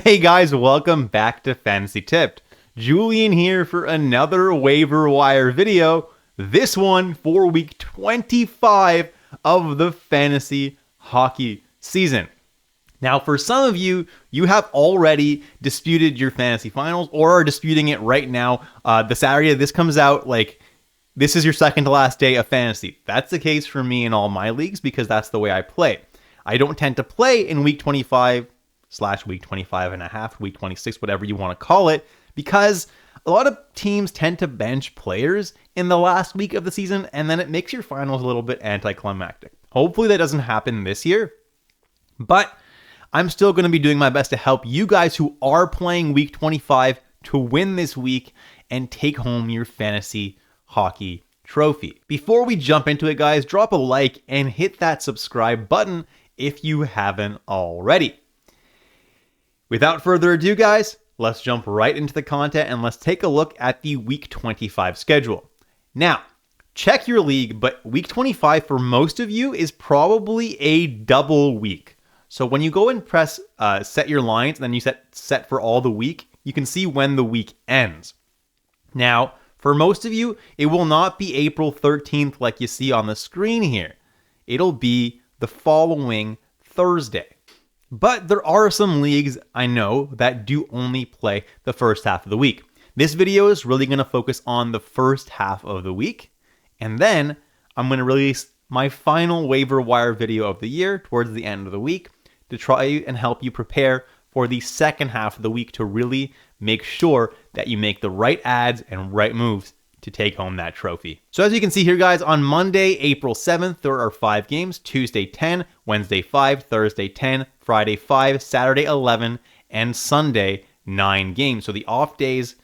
Hey guys, welcome back to Fantasy Tipped. Julian here for another waiver wire video. This one for week 25 of the fantasy hockey season. Now, for some of you, you have already disputed your fantasy finals or are disputing it right now. The Saturday this comes out, this is your second to last day of fantasy. That's the case for me in all my leagues because that's the way I play. I don't tend to play in week 25 / week 25 and a half, week 26, whatever you want to call it, because a lot of teams tend to bench players in the last week of the season, and then it makes your finals a little bit anticlimactic. Hopefully that doesn't happen this year, but I'm still going to be doing my best to help you guys who are playing week 25 to win this week and take home your fantasy hockey trophy. Before we jump into it, guys, drop a like and hit that subscribe button if you haven't already. Without further ado, guys, let's jump right into the content and let's take a look at the week 25 schedule. Now, check your league, but week 25 for most of you is probably a double week. So when you go and press set your lines and then you set for all the week, you can see when the week ends. Now, for most of you, it will not be April 13th like you see on the screen here. It'll be the following Thursday. But there are some leagues I know that do only play the first half of the week. This video is really going to focus on the first half of the week. And then I'm going to release my final waiver wire video of the year towards the end of the week to try and help you prepare for the second half of the week to really make sure that you make the right ads and right moves to take home that trophy. So as you can see here, guys, on Monday, April 7th, there are 5 games, Tuesday 10, Wednesday 5, Thursday 10, Friday 5, Saturday 11, and Sunday 9 games. So the off days,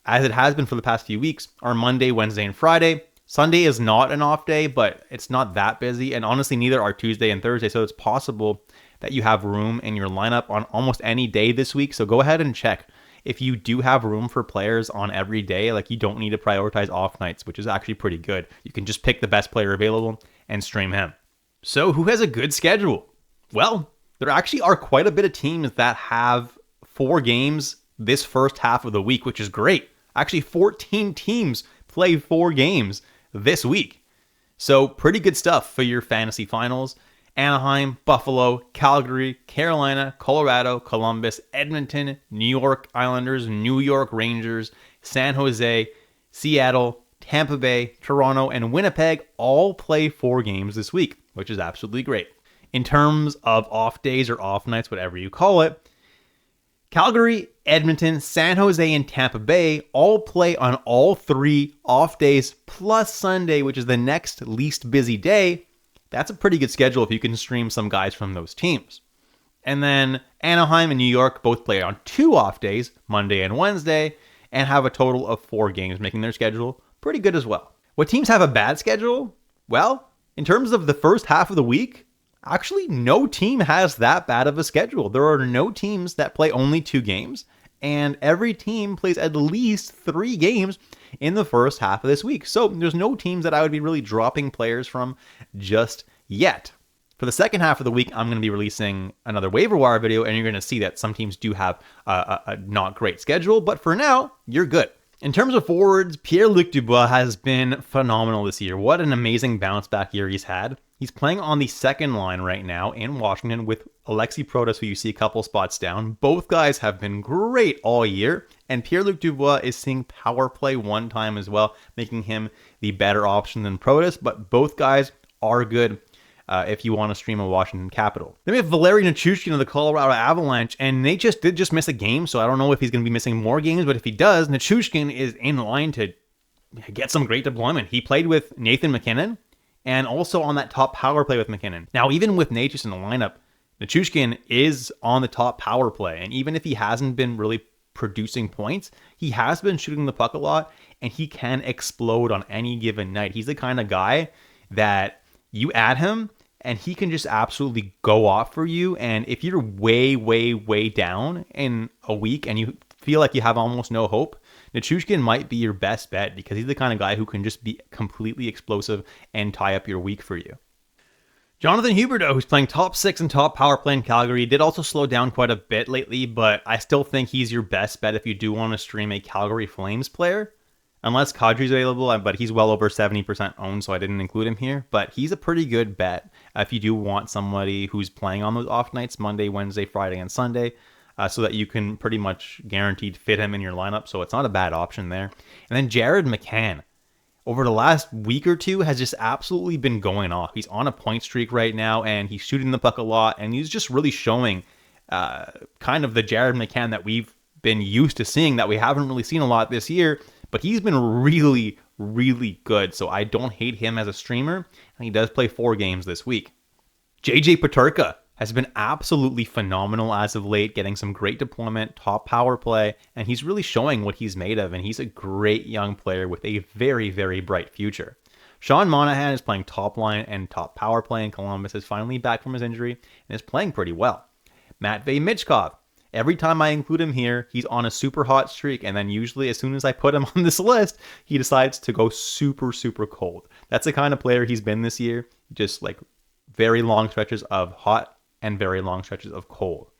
as it has been for the past few weeks, are Monday, Wednesday, and Friday. Sunday is not an off day, but it's not that busy. And honestly, neither are Tuesday and Thursday. So it's possible that you have room in your lineup on almost any day this week. So go ahead and check. If you do have room for players on every day, you don't need to prioritize off nights, which is actually pretty good. You can just pick the best player available and stream him. So who has a good schedule? Well, there actually are quite a bit of teams that have 4 games this first half of the week, which is great. Actually, 14 teams play 4 games this week. So pretty good stuff for your fantasy finals. Anaheim, Buffalo, Calgary, Carolina, Colorado, Columbus, Edmonton, New York Islanders, New York Rangers, San Jose, Seattle, Tampa Bay, Toronto, and Winnipeg all play 4 games this week, which is absolutely great. In terms of off days or off nights, whatever you call it, Calgary, Edmonton, San Jose, and Tampa Bay all play on all 3 off days plus Sunday, which is the next least busy day. That's a pretty good schedule if you can stream some guys from those teams. And then Anaheim and New York both play on 2 off days, Monday and Wednesday, and have a total of 4 games, making their schedule pretty good as well. What teams have a bad schedule? Well, in terms of the first half of the week, actually no team has that bad of a schedule. There are no teams that play only 2 games, and every team plays at least 3 games in the first half of this week. So there's no teams that I would be really dropping players from just yet. For the second half of the week, I'm going to be releasing another waiver wire video, and you're going to see that some teams do have a not great schedule, but for now, you're good. In terms of forwards, Pierre-Luc Dubois has been phenomenal this year. What an amazing bounce back year he's had. He's playing on the second line right now in Washington with Alexi Protas, who you see a couple spots down. Both guys have been great all year, and Pierre-Luc Dubois is seeing power play 1 time as well, making him the better option than Protas, but both guys are good if you want to stream a Washington Capital. Then we have Valeri Nichushkin of the Colorado Avalanche, and Nate did just miss a game, so I don't know if he's going to be missing more games, but if he does, Nichushkin is in line to get some great deployment. He played with Nathan MacKinnon, and also on that top power play with MacKinnon. Now, even with Natchez in the lineup, Nichushkin is on the top power play, and even if he hasn't been really producing points, he has been shooting the puck a lot, and he can explode on any given night. He's the kind of guy that you add him, and he can just absolutely go off for you, and if you're way, way, way down in a week, and you feel like you have almost no hope, Nichushkin might be your best bet because he's the kind of guy who can just be completely explosive and tie up your week for you. Jonathan Huberdeau, who's playing top 6 and top power play in Calgary, did also slow down quite a bit lately, but I still think he's your best bet if you do want to stream a Calgary Flames player. Unless Kadri's available, but he's well over 70% owned, so I didn't include him here. But he's a pretty good bet if you do want somebody who's playing on those off nights, Monday, Wednesday, Friday, and Sunday, so that you can pretty much guaranteed fit him in your lineup. So it's not a bad option there. And then Jared McCann, over the last week or two, has just absolutely been going off. He's on a point streak right now, and he's shooting the puck a lot, and he's just really showing kind of the Jared McCann that we've been used to seeing, that we haven't really seen a lot this year. But he's been really, really good, so I don't hate him as a streamer, and he does play 4 games this week. JJ Peterka has been absolutely phenomenal as of late, getting some great deployment, top power play, and he's really showing what he's made of, and he's a great young player with a very, very bright future. Sean Monahan is playing top line and top power play in Columbus, is finally back from his injury, and is playing pretty well. Matvei Michkov. Every time I include him here, he's on a super hot streak, and then usually as soon as I put him on this list, he decides to go super, super cold. That's the kind of player he's been this year, just like very long stretches of hot and very long stretches of cold.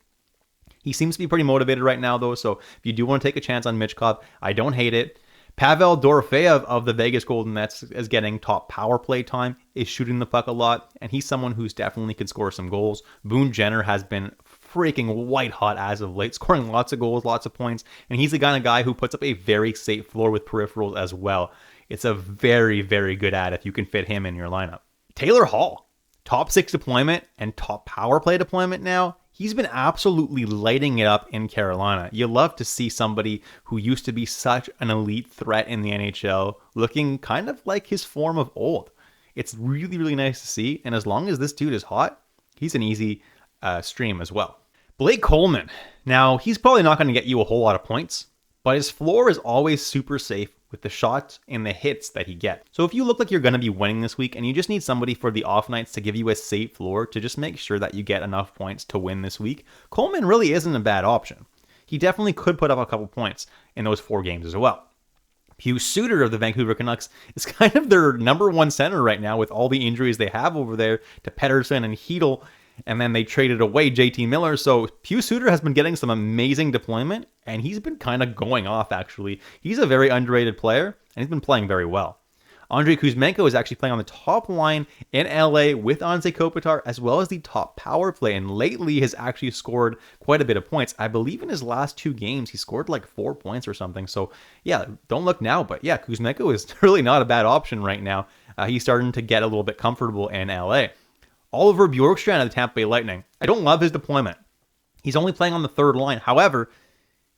He seems to be pretty motivated right now, though, so if you do want to take a chance on Michkov, I don't hate it. Pavel Dorofeyev of the Vegas Golden Knights is getting top power play time, is shooting the puck a lot, and he's someone who's definitely can score some goals. Boone Jenner has been freaking white hot as of late, scoring lots of goals, lots of points, and he's the kind of guy who puts up a very safe floor with peripherals as well. It's a very, very good ad if you can fit him in your lineup. Taylor Hall, top 6 deployment and top power play deployment now. He's been absolutely lighting it up in Carolina. You love to see somebody who used to be such an elite threat in the NHL looking kind of like his form of old. It's really, really nice to see, and as long as this dude is hot, he's an easy stream as well. Blake Coleman. Now, he's probably not going to get you a whole lot of points, but his floor is always super safe with the shots and the hits that he gets. So if you look like you're going to be winning this week and you just need somebody for the off nights to give you a safe floor to just make sure that you get enough points to win this week, Coleman really isn't a bad option. He definitely could put up a couple points in those 4 games as well. Pius Suter of the Vancouver Canucks is kind of their number 1 center right now with all the injuries they have over there to Pettersson and Hedl. And then they traded away JT Miller. So Pius Suter has been getting some amazing deployment, and he's been kind of going off, actually. He's a very underrated player, and he's been playing very well. Andrei Kuzmenko is actually playing on the top line in LA with Anze Kopitar, as well as the top power play, and lately has actually scored quite a bit of points. I believe in his last 2 games, he scored like 4 points or something. So yeah, don't look now, but yeah, Kuzmenko is really not a bad option right now. He's starting to get a little bit comfortable in LA. Oliver Bjorkstrand of the Tampa Bay Lightning. I don't love his deployment. He's only playing on the 3rd line. However,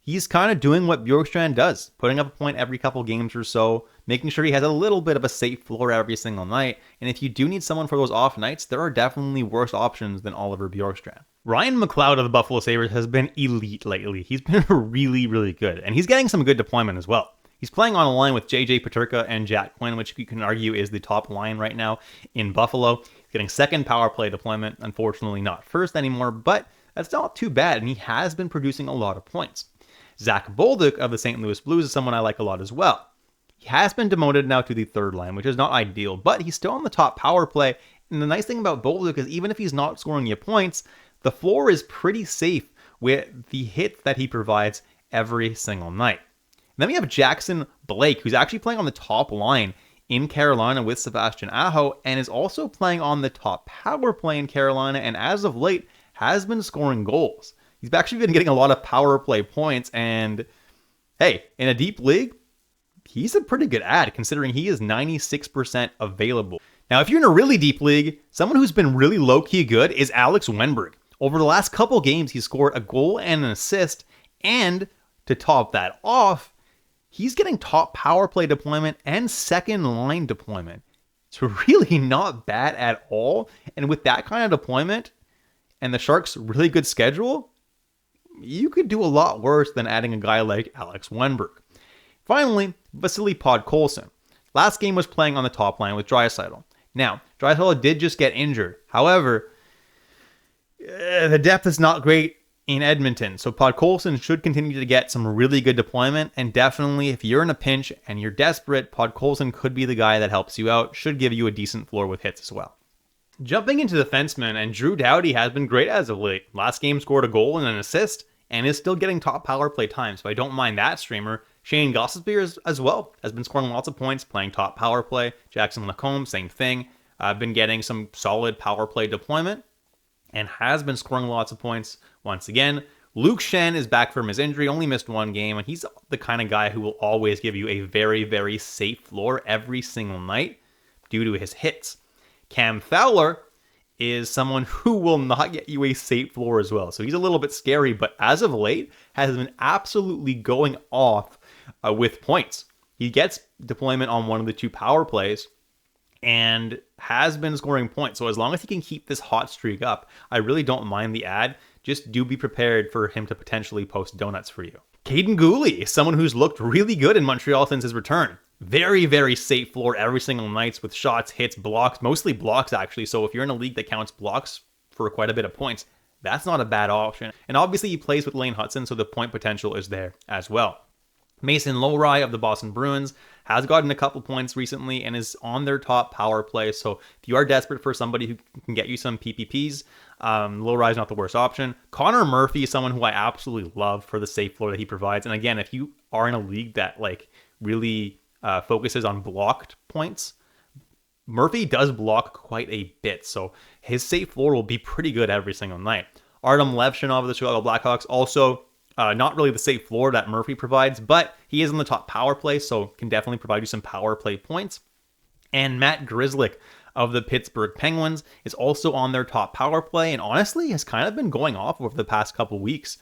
he's kind of doing what Bjorkstrand does, putting up a point every couple games or so, making sure he has a little bit of a safe floor every single night. And if you do need someone for those off nights, there are definitely worse options than Oliver Bjorkstrand. Ryan McLeod of the Buffalo Sabres has been elite lately. He's been really, really good. And he's getting some good deployment as well. He's playing on a line with JJ Peterka and Jack Quinn, which you can argue is the top line right now in Buffalo. He's getting 2nd power play deployment. Unfortunately, not 1st anymore, but that's not too bad, and he has been producing a lot of points. Zach Bolduc of the St. Louis Blues is someone I like a lot as well. He has been demoted now to the 3rd line, which is not ideal, but he's still on the top power play. And the nice thing about Bolduc is even if he's not scoring you points, the floor is pretty safe with the hits that he provides every single night. Then we have Jackson Blake, who's actually playing on the top line in Carolina with Sebastian Aho, and is also playing on the top power play in Carolina, and as of late has been scoring goals. He's actually been getting a lot of power play points, and hey, in a deep league, he's a pretty good ad considering he is 96% available. Now, if you're in a really deep league, someone who's been really low-key good is Alex Wenberg. Over the last couple games, he's scored a goal and an assist, and to top that off, he's getting top power play deployment and 2nd line deployment. It's really not bad at all. And with that kind of deployment and the Sharks' really good schedule, you could do a lot worse than adding a guy like Alex Wenberg. Finally, Vasily Podkolzin. Last game was playing on the top line with Draisaitl. Now, Draisaitl did just get injured. However, the depth is not great in Edmonton, so Podkolzin should continue to get some really good deployment, and definitely if you're in a pinch and you're desperate, Podkolzin could be the guy that helps you out, should give you a decent floor with hits as well. Jumping into the defenseman, and Drew Doughty has been great as of late. Last game scored a goal and an assist, and is still getting top power play time, so I don't mind that streamer. Shane Gostisbehere as well has been scoring lots of points, playing top power play. Jackson Lacombe, same thing. Been getting some solid power play deployment, and has been scoring lots of points once again. Luke Shen is back from his injury, only missed one game, and he's the kind of guy who will always give you a very, very safe floor every single night due to his hits. Cam Fowler is someone who will not get you a safe floor as well. So he's a little bit scary, but as of late has been absolutely going off with points. He gets deployment on one of the two power plays and has been scoring points. So as long as he can keep this hot streak up, I really don't mind the ad. Just do be prepared for him to potentially post donuts for you. Caden Gooley is someone who's looked really good in Montreal since his return. Very, very safe floor every single night with shots, hits, blocks, mostly blocks actually. So if you're in a league that counts blocks for quite a bit of points, that's not a bad option. And obviously he plays with Lane Hudson, so the point potential is there as well. Mason Lohrei of the Boston Bruins has gotten a couple points recently and is on their top power play. So if you are desperate for somebody who can get you some PPPs, Lohrei is not the worst option. Connor Murphy is someone who I absolutely love for the safe floor that he provides. And again, if you are in a league that really focuses on blocked points, Murphy does block quite a bit, so his safe floor will be pretty good every single night. Artem Levshinov of the Chicago Blackhawks, also not really the safe floor that Murphy provides, but he is in the top power play, so can definitely provide you some power play points. And Matt Grzelcyk of the Pittsburgh Penguins is also on their top power play, and honestly has kind of been going off over the past couple weeks.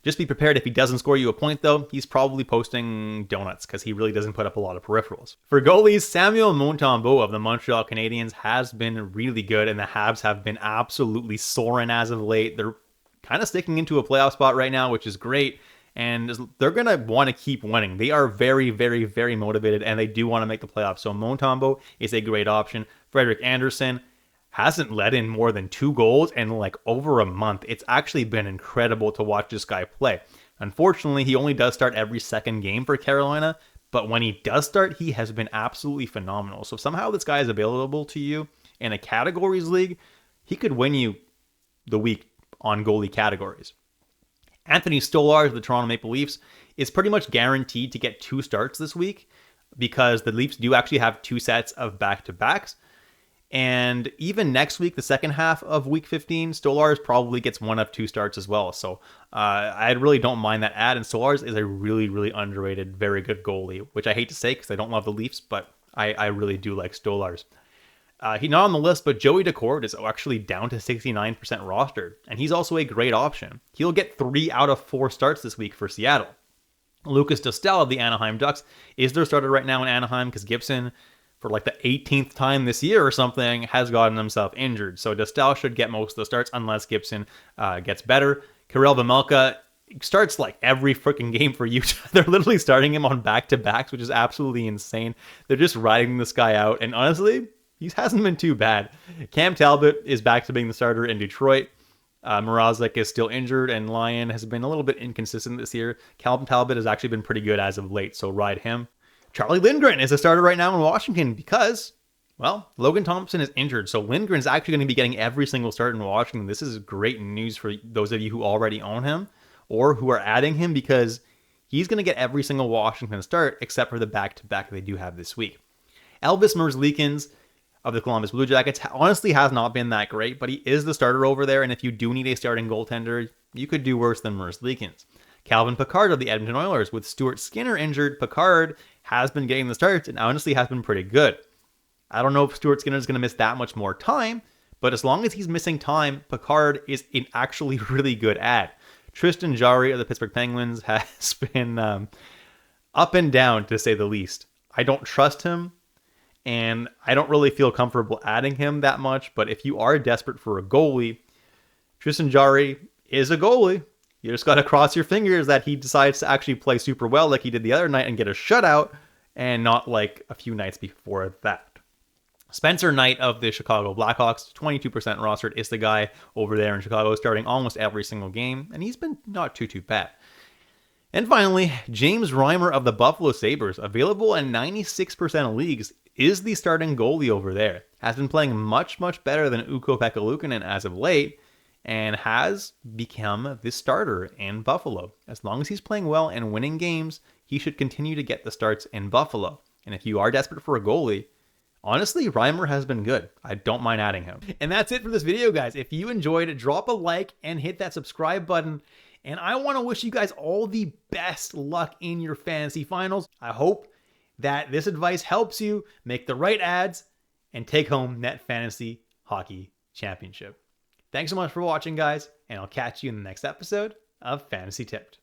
Just be prepared if he doesn't score you a point, though. He's probably posting donuts because he really doesn't put up a lot of peripherals. For goalies, Samuel Montembeault of the Montreal Canadiens has been really good, and the Habs have been absolutely soaring as of late. They're kind of sticking into a playoff spot right now, which is great, and they're going to want to keep winning. They are very, very, very motivated, and they do want to make the playoffs. So Montembeault is a great option. Frederik Andersen hasn't let in more than 2 goals in over a month. It's actually been incredible to watch this guy play. Unfortunately, he only does start every second game for Carolina, but when he does start, he has been absolutely phenomenal. So if somehow this guy is available to you in a categories league, he could win you the week on goalie categories. Anthony Stolarz of the Toronto Maple Leafs is pretty much guaranteed to get 2 starts this week because the Leafs do actually have 2 sets of back-to-backs. And even next week, the second half of week 15, Stolarz probably gets 1 of 2 starts as well. So I really don't mind that ad. And Stolarz is a really, really underrated, very good goalie, which I hate to say because I don't love the Leafs, but I really do like Stolarz. He's not on the list, but Joey Daccord is actually down to 69% rostered. And he's also a great option. He'll get 3 out of 4 starts this week for Seattle. Lucas Dostal of the Anaheim Ducks is their starter right now in Anaheim because Gibson, for the 18th time this year or something, has gotten himself injured. So Dostal should get most of the starts unless Gibson gets better. Karel Vejmelka starts every freaking game for Utah. They're literally starting him on back-to-backs, which is absolutely insane. They're just riding this guy out. And honestly, he hasn't been too bad. Cam Talbot is back to being the starter in Detroit. Mrazek is still injured, and Lyon has been a little bit inconsistent this year. Cam Talbot has actually been pretty good as of late, so ride him. Charlie Lindgren is a starter right now in Washington because, well, Logan Thompson is injured. So Lindgren's actually going to be getting every single start in Washington. This is great news for those of you who already own him or who are adding him because he's going to get every single Washington start except for the back-to-back they do have this week. Elvis Merzlikins of the Columbus Blue Jackets honestly has not been that great, but he is the starter over there. And if you do need a starting goaltender, you could do worse than Merzlikins. Calvin Pickard of the Edmonton Oilers. With Stuart Skinner injured, Pickard has been getting the starts and honestly has been pretty good. I don't know if Stuart Skinner is going to miss that much more time, but as long as he's missing time, Pickard is an actually really good ad. Tristan Jarry of the Pittsburgh Penguins has been up and down, to say the least. I don't trust him, and I don't really feel comfortable adding him that much, but if you are desperate for a goalie, Tristan Jarry is a goalie. You just got to cross your fingers that he decides to actually play super well like he did the other night and get a shutout and not a few nights before that. Spencer Knight of the Chicago Blackhawks, 22% rostered, is the guy over there in Chicago starting almost every single game, and he's been not too bad. And finally, James Reimer of the Buffalo Sabres, available in 96% of leagues, is the starting goalie over there. Has been playing much, much better than Ukko-Pekka Luukkonen as of late, and has become the starter in Buffalo. As long as he's playing well and winning games, he should continue to get the starts in Buffalo. And if you are desperate for a goalie, honestly, Reimer has been good. I don't mind adding him. And that's it for this video, guys. If you enjoyed it, drop a like and hit that subscribe button. And I want to wish you guys all the best luck in your fantasy finals. I hope that this advice helps you make the right ads and take home that fantasy hockey championship. Thanks so much for watching, guys, and I'll catch you in the next episode of Fantasy Tipped.